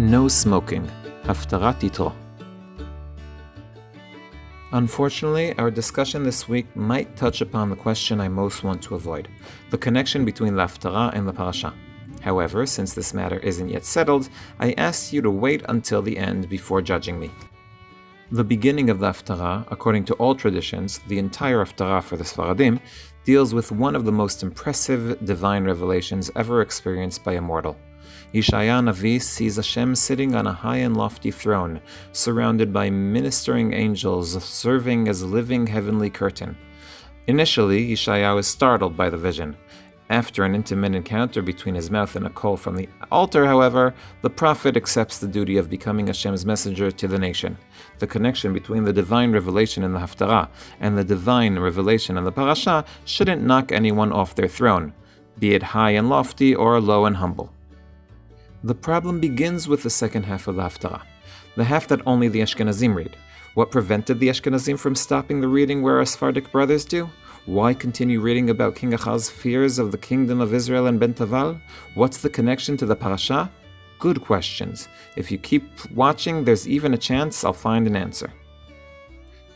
No smoking. Haftarat Yitro. Unfortunately, our discussion this week might touch upon the question I most want to avoid, the connection between the Haftarah and the parasha. However, since this matter isn't yet settled, I asked you to wait until the end before judging me. The beginning of the Haftarah, according to all traditions, the entire Haftarah for the Sfaradim, deals with one of the most impressive divine revelations ever experienced by a mortal. Yeshaya Navi sees Hashem sitting on a high and lofty throne, surrounded by ministering angels serving as a living heavenly curtain. Initially, Yeshaya is startled by the vision. After an intimate encounter between his mouth and a coal from the altar, however, the prophet accepts the duty of becoming Hashem's messenger to the nation. The connection between the divine revelation in the Haftarah and the divine revelation in the parasha shouldn't knock anyone off their throne, be it high and lofty or low and humble. The problem begins with the second half of the Haftarah, the half that only the Ashkenazim read. What prevented the Ashkenazim from stopping the reading where our Sephardic brothers do? Why continue reading about King Achaz's fears of the kingdom of Israel and Ben Taval? What's the connection to the parasha? Good questions. If you keep watching, there's even a chance I'll find an answer.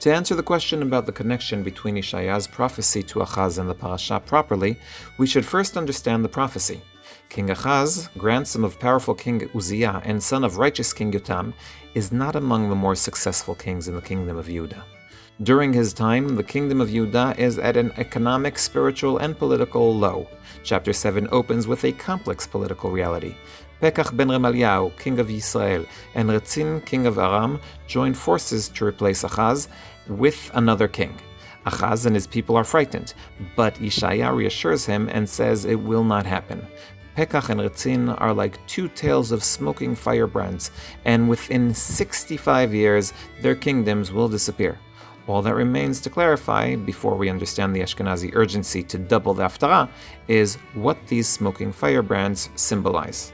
To answer the question about the connection between Yeshaya's prophecy to Achaz and the parasha properly, we should first understand the prophecy. King Achaz, grandson of powerful King Uzziah and son of righteous King Yotam, is not among the more successful kings in the kingdom of Judah. During his time, the kingdom of Judah is at an economic, spiritual, and political low. Chapter 7 opens with a complex political reality. Pekach ben Remaliah, king of Israel, and Retzin, king of Aram, join forces to replace Achaz with another king. Achaz and his people are frightened, but Yeshaya reassures him and says it will not happen. Pekach and Retzin are like two tails of smoking firebrands, and within 65 years, their kingdoms will disappear. All that remains to clarify, before we understand the Ashkenazi urgency to double the Haftarah, is what these smoking firebrands symbolize.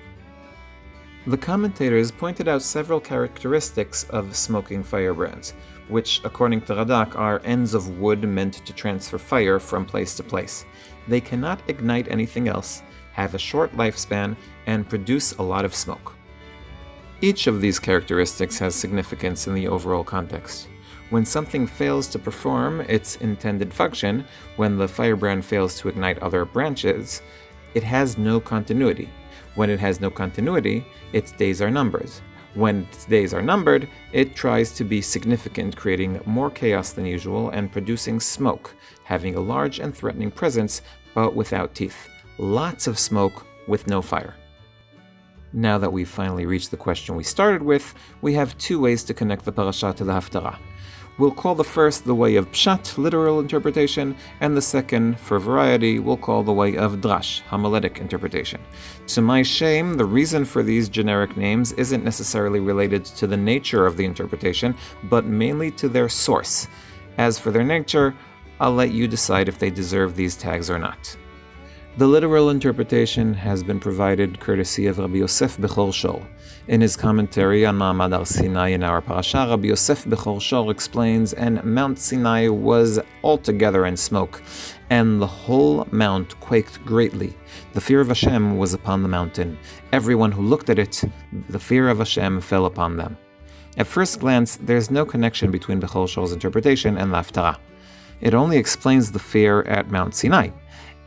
The commentators pointed out several characteristics of smoking firebrands, which, according to Radak, are ends of wood meant to transfer fire from place to place. They cannot ignite anything else, have a short lifespan, and produce a lot of smoke. Each of these characteristics has significance in the overall context. When something fails to perform its intended function, when the firebrand fails to ignite other branches, it has no continuity. When it has no continuity, its days are numbered. When its days are numbered, it tries to be significant, creating more chaos than usual and producing smoke, having a large and threatening presence, but without teeth. Lots of smoke with no fire. Now that we've finally reached the question we started with, we have two ways to connect the parasha to the Haftarah. We'll call the first the way of pshat, literal interpretation, and the second, for variety, we'll call the way of drash, homiletic interpretation. To my shame, the reason for these generic names isn't necessarily related to the nature of the interpretation, but mainly to their source. As for their nature, I'll let you decide if they deserve these tags or not. The literal interpretation has been provided courtesy of Rabbi Yosef Bechor Shor. In his commentary on Ma'amad Har Sinai in our parasha, Rabbi Yosef Bechor Shor explains, and Mount Sinai was altogether in smoke, and the whole mount quaked greatly. The fear of Hashem was upon the mountain. Everyone who looked at it, the fear of Hashem fell upon them. At first glance, there's no connection between Bechor Shor's interpretation and the Haftarah. It only explains the fear at Mount Sinai.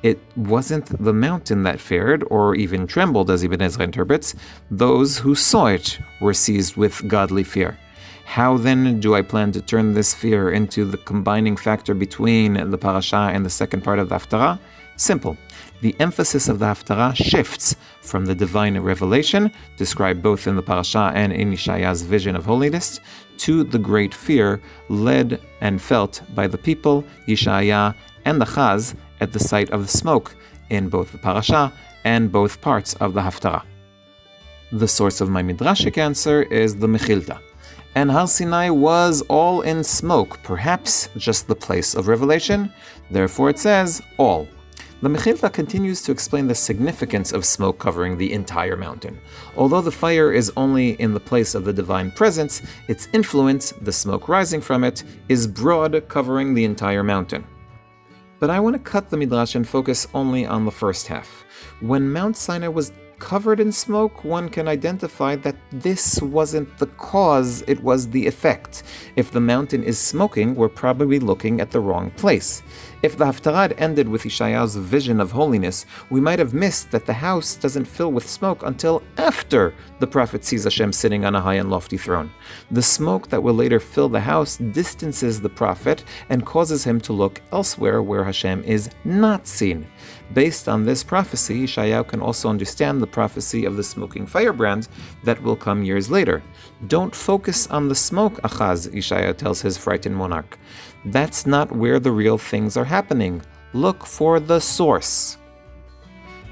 It wasn't the mountain that feared, or even trembled, as Ibn Ezra interprets. Those who saw it were seized with godly fear. How then do I plan to turn this fear into the combining factor between the parasha and the second part of the Haftarah? Simple. The emphasis of the Haftarah shifts from the divine revelation, described both in the parasha and in Yeshaya's vision of holiness, to the great fear led and felt by the people, Yeshaya, and the Achaz, at the sight of the smoke in both the parasha and both parts of the Haftarah. The source of my midrashic answer is the Mechilta. And Har Sinai was all in smoke, perhaps just the place of revelation. Therefore it says, all. The Mechilta continues to explain the significance of smoke covering the entire mountain. Although the fire is only in the place of the divine presence, its influence, the smoke rising from it, is broad, covering the entire mountain. But I want to cut the midrash and focus only on the first half. When Mount Sinai was covered in smoke, one can identify that this wasn't the cause, it was the effect. If the mountain is smoking, we're probably looking at the wrong place. If the Haftarat ended with Yeshayahu's vision of holiness, we might have missed that the house doesn't fill with smoke until after the prophet sees Hashem sitting on a high and lofty throne. The smoke that will later fill the house distances the prophet and causes him to look elsewhere where Hashem is not seen. Based on this prophecy, Yeshayahu can also understand the prophecy of the smoking firebrand that will come years later. Don't focus on the smoke, Achaz, Yeshayahu tells his frightened monarch. That's not where the real things are happening. Look for the source.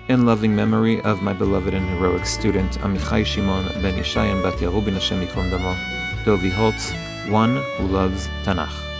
In loving memory of my beloved and heroic student, Amichai Shimon ben Yishai and Bat Yarubin Hashem Yikom Damo, Dovi Holtz, one who loves Tanakh.